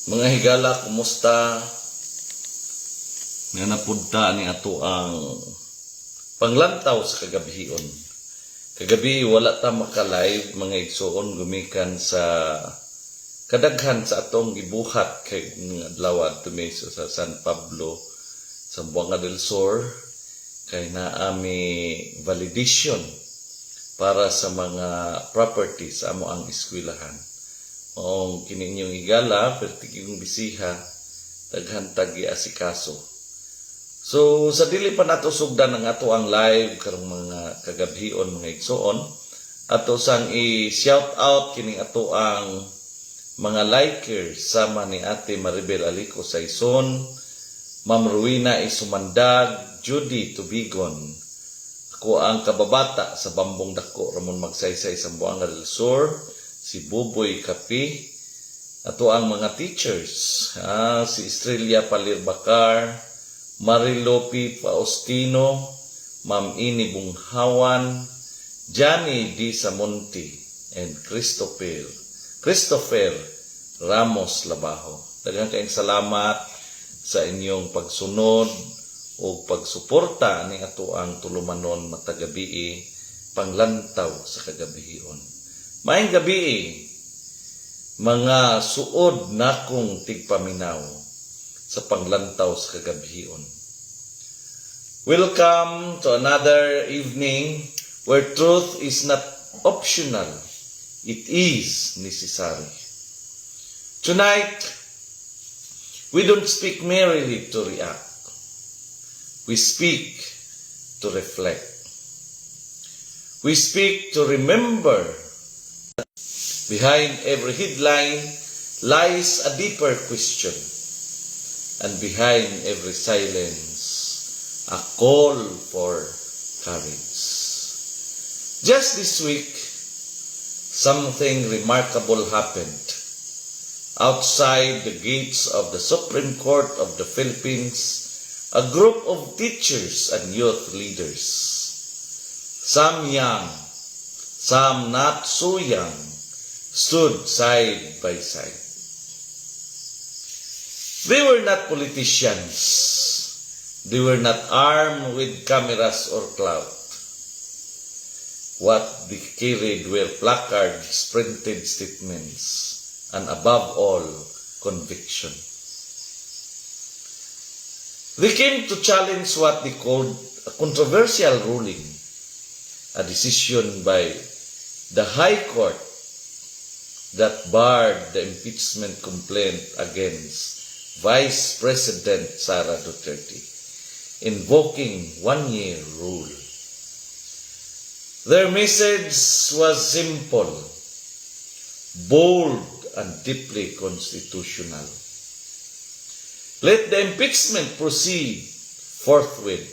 Mga higala, kumusta? Nga napunta ni ato ang panglantaw sa kagabihion. Kagabi wala ta maka-live mga igsoon gumikan sa kadaghan sa atong gibuhat kay adlaw adto sa San Pablo sa Buanga del Sur kay naami validation para sa mga properties sa amo ang eskwelahan. Maong kininyong igala, pertiging bisiha, taghantag asikaso. So, sa dili pa nato sugdan ang ato ang live, karong mga kagabhion, mga igsoon, ato sang i-shout out kining ato ang mga likers, sama ni Ate Maribel Alico Saison, Ma'am Ruina Isumandag, Judy Tubigon, ako ang kababata sa Bambong Dako, Ramon Magsaysay sa Buanga del Sur, si Buboy Kapi, ato ang mga teachers, si Estrella Palirbacar, Marilopi Faustino, Ma'am Ini Bunghawan, Johnny D. Samonti, and Christopher Ramos Labajo. Daghang kayong salamat sa inyong pagsunod o pagsuporta ni ato ang tulumanon matagabi panglantaw sa kagabihion. Maayong gabi, mga suod nakong tigpaminaw sa panglantaw sa kagabihion. Welcome to another evening where truth is not optional, it is necessary. Tonight, we don't speak merely to react. We speak to reflect. We speak to remember. Behind every headline lies a deeper question, and behind every silence, a call for courage. Just this week, something remarkable happened. Outside the gates of the Supreme Court of the Philippines, a group of teachers and youth leaders, some young, some not so young, stood side by side. They were not politicians. They were not armed with cameras or clout. What they carried were placards, printed statements, and above all, conviction. They came to challenge what they called a controversial ruling, a decision by the High Court that barred the impeachment complaint against Vice President Sara Duterte, invoking one-year rule. Their message was simple, bold, and deeply constitutional. Let the impeachment proceed forthwith.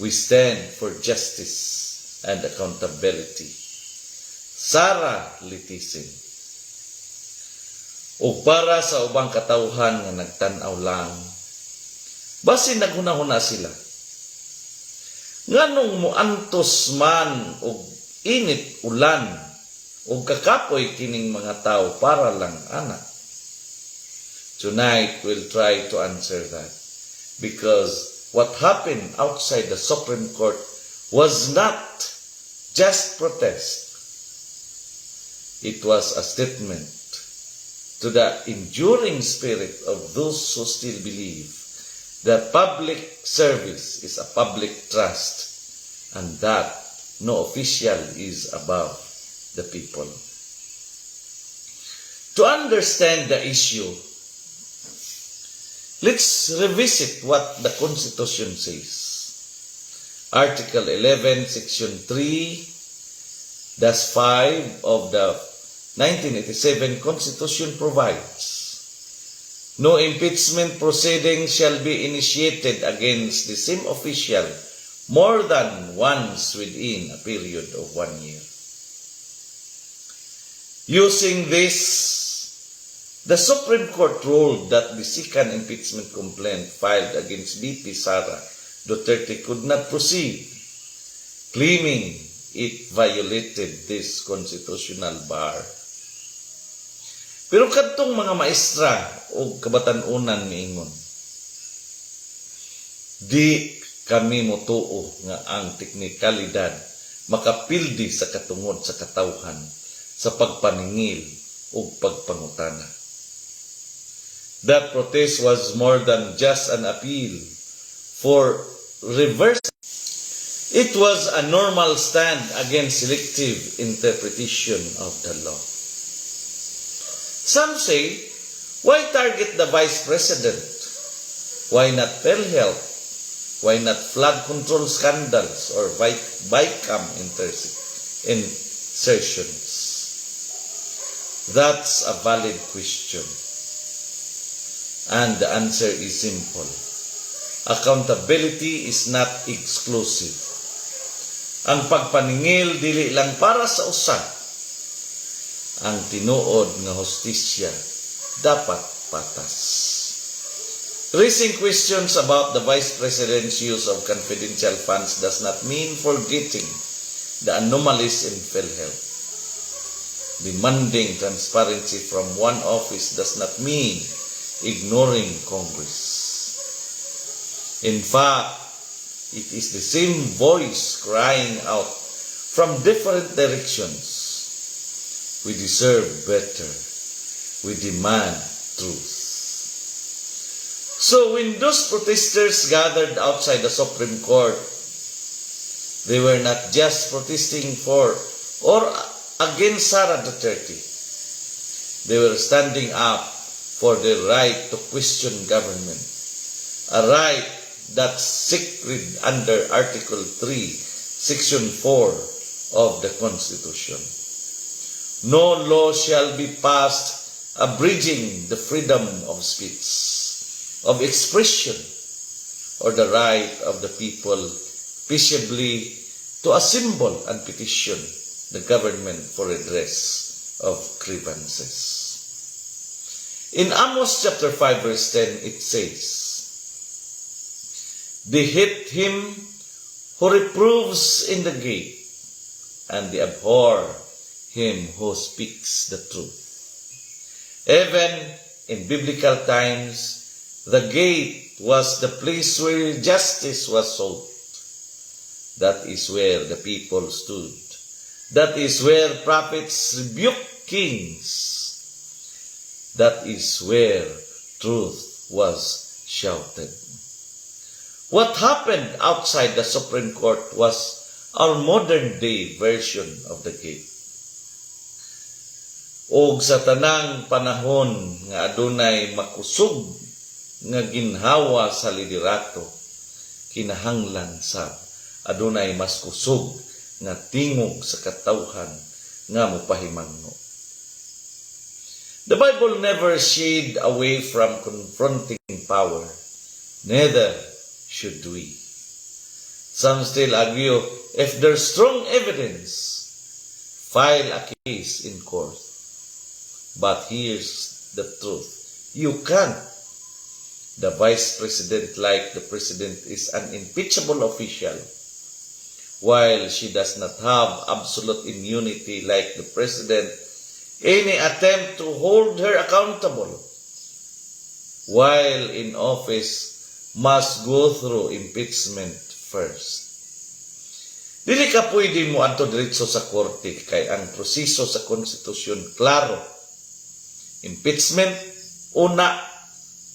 We stand for justice and accountability. Sara litisin. O para sa ubang katawhan nga nagtanaw lang, basin naghunahuna sila. Nganong muantos man og init ulan o kakapoy kining mga tao para lang ana. Tonight we'll try to answer that, because what happened outside the Supreme Court was not just protest. It was a statement to the enduring spirit of those who still believe that public service is a public trust and that no official is above the people. To understand the issue, let's revisit what the Constitution says. Article 11, Section 3-5 of the 1987 Constitution provides, no impeachment proceeding shall be initiated against the same official more than once within a period of 1 year. Using this, the Supreme Court ruled that the second impeachment complaint filed against VP Sara Duterte could not proceed, claiming it violated this constitutional bar. Pero kadtong mga maestra o kabatan-unan miingon, di kami motuo nga ang teknikalidad makapildi sa katungod sa katawhan sa pagpaningil o pagpangutana. That protest was more than just an appeal for reverse. It was a normal stand against selective interpretation of the law. Some say, why target the Vice President? Why not PhilHealth? Why not flood control scandals or BICAM insertions? That's a valid question. And the answer is simple. Accountability is not exclusive. Ang pagpaningil dili lang para sa usa. Ang tinuod nga hustisya dapat patas. Raising questions about the Vice President's use of confidential funds does not mean forgetting the anomalies in PhilHealth. Demanding transparency from one office does not mean ignoring Congress. In fact, it is the same voice crying out from different directions. We deserve better. We demand truth. So when those protesters gathered outside the Supreme Court, they were not just protesting for or against Sara Duterte. They were standing up for the right to question government, a right that's sacred under Article 3, Section 4 of the Constitution. No law shall be passed abridging the freedom of speech, of expression, or the right of the people peaceably to assemble and petition the government for redress of grievances. In Amos chapter 5 verse 10, it says, "They hate him who reproves in the gate, and they abhor him who speaks the truth." Even in biblical times, the gate was the place where justice was sought. That is where the people stood. That is where prophets rebuked kings. That is where truth was shouted. What happened outside the Supreme Court was our modern day version of the gate. Og sa tanang panahon nga adunay makusog nga ginhawa sa liderato, kinahanglan sa adunay mas kusog nga tingog sa katawhan nga mopahimangno. The Bible never shied away from confronting power. Neither should we. Some still argue, if there's strong evidence, file a case in court. But here's the truth. You can't. The Vice President, like the President, is an impeachable official, while she does not have absolute immunity like the President. Any attempt to hold her accountable while in office must go through impeachment first. Dili ka pwede mo adto diretso sa korte kay ang proseso sa konstitusyon klaro. Impeachment una,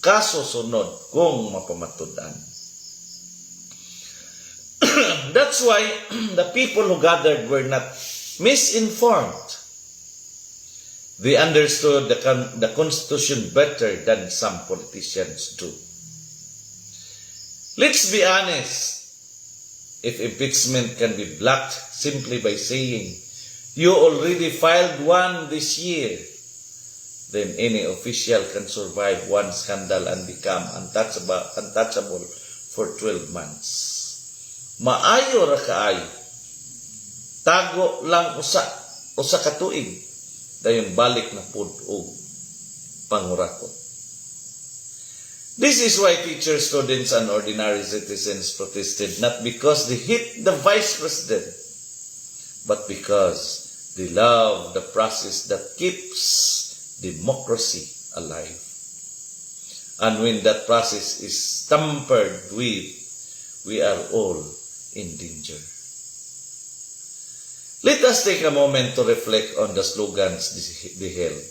kaso sunod kung mapamatud-an. That's why the people who gathered were not misinformed. They understood the Constitution better than some politicians do. Let's be honest. If impeachment can be blocked simply by saying, "You already filed one this year," then any official can survive one scandal and become untouchable for 12 months. Maayo ra kaayo. Tago lang usa ka tuig. Dayon balik na pud og pangurakot. This is why teachers, students, and ordinary citizens protested, not because they hate the Vice President, but because they love the process that keeps democracy alive. And when that process is tampered with, we are all in danger. Let us take a moment to reflect on the slogans beheld.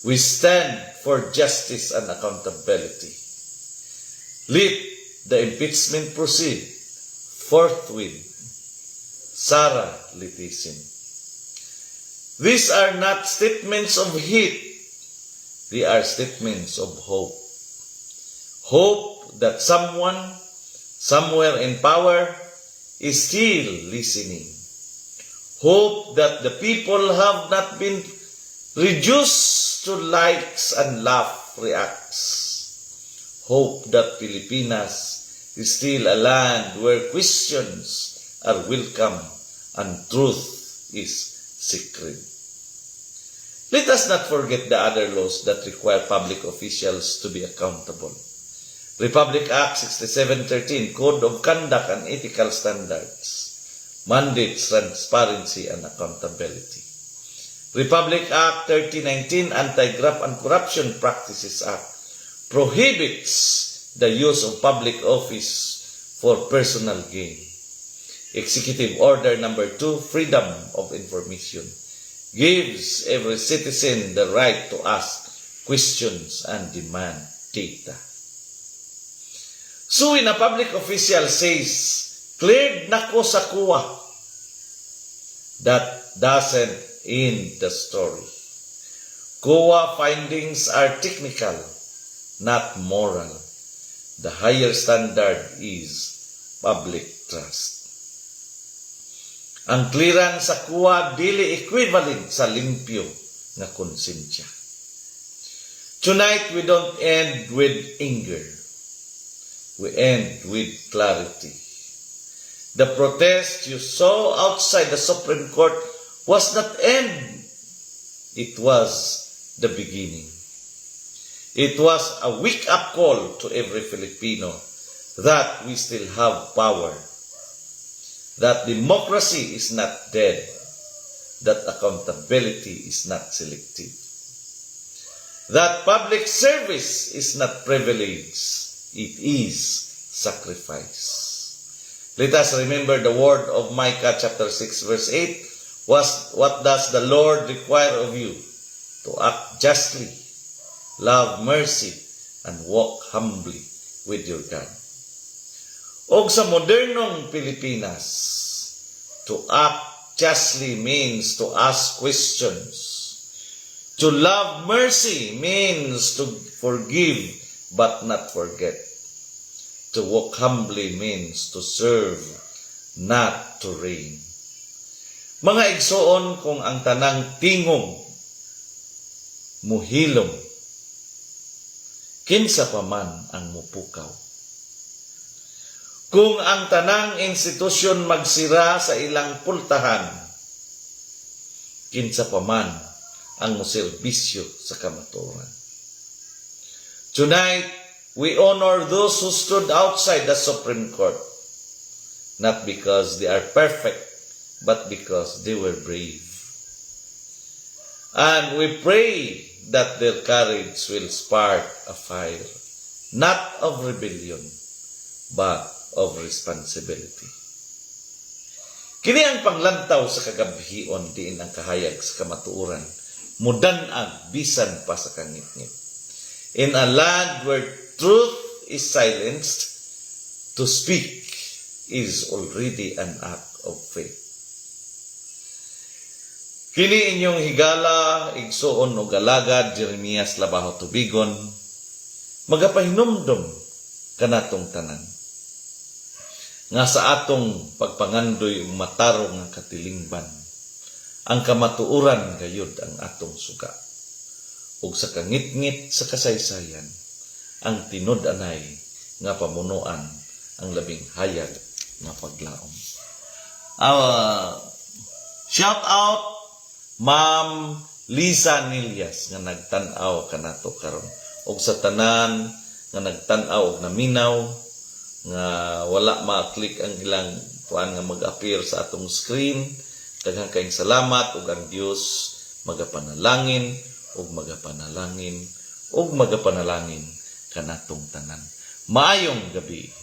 We stand for justice and accountability. Let the impeachment proceed forthwith. Sara Litisin. These are not statements of hate. They are statements of hope. Hope that someone, somewhere in power, is still listening. Hope that the people have not been reduced to likes and laugh reacts. Hope that Pilipinas is still a land where questions are welcome and truth is sacred. Let us not forget the other laws that require public officials to be accountable. Republic Act 6713, Code of Conduct and Ethical Standards, mandates transparency and accountability. Republic Act 3019, Anti-Graft and Corruption Practices Act, prohibits the use of public office for personal gain. Executive Order Number 2, Freedom of Information, gives every citizen the right to ask questions and demand data. So when a public official says, cleared na ko sa kuwa, that doesn't end the story. COA findings are technical, not moral. The higher standard is public trust. Ang clearance sa kuwa dili equivalent sa limpyo nga konsensya. Tonight, we don't end with anger. We end with clarity. The protest you saw outside the Supreme Court was not end. It was the beginning. It was a wake-up call to every Filipino that we still have power, that democracy is not dead, that accountability is not selective, that public service is not privilege, it is sacrifice. Let us remember the word of Micah chapter 6 verse 8. What does the Lord require of you? To act justly, love mercy, and walk humbly with your God. Og sa modernong Pilipinas, to act justly means to ask questions. To love mercy means to forgive but not forget. To walk humbly means to serve, not to reign. Mga igsoon, kung ang tanang tingog, muhilom, kinsa pa man ang mupukaw. Kung ang tanang institusyon magsira sa ilang pultahan, kinsa pa man ang muserbisyo sa kamatuoran. Tonight, we honor those who stood outside the Supreme Court, not because they are perfect, but because they were brave. And we pray that their courage will spark a fire, not of rebellion, but of responsibility. Kini ang panglantaw sa kagabihion diin ang kahayag sa kamatuoran, mudanag bisan pa sa kangit-ngit. In a land where truth is silenced, to speak is already an act of faith. Kini inyong higala, igsoon o galagad, Jeremias Labaho Tubigon, magapahinumdum kanatong tanan. Nga sa atong pagpangandoy ug matarong nga katilingban, ang kamatuoran gayud ang atong suga. Ug sa kangit-ngit sa kasaysayan, ang tinud-anay nga pamunuan ang labing hayag nga paglaom. Shout out Ma'am Lisa Nilias nga nagtan-aw kanato karon. Ug sa tanan nga nagtan-aw og naminaw nga wala ma-click ang ilang kuan nga mag-appear sa atong screen. Daghang kayong salamat ug ang Dios magapanalangin ug magapanalangin kanatong tanan. Maayong gabi.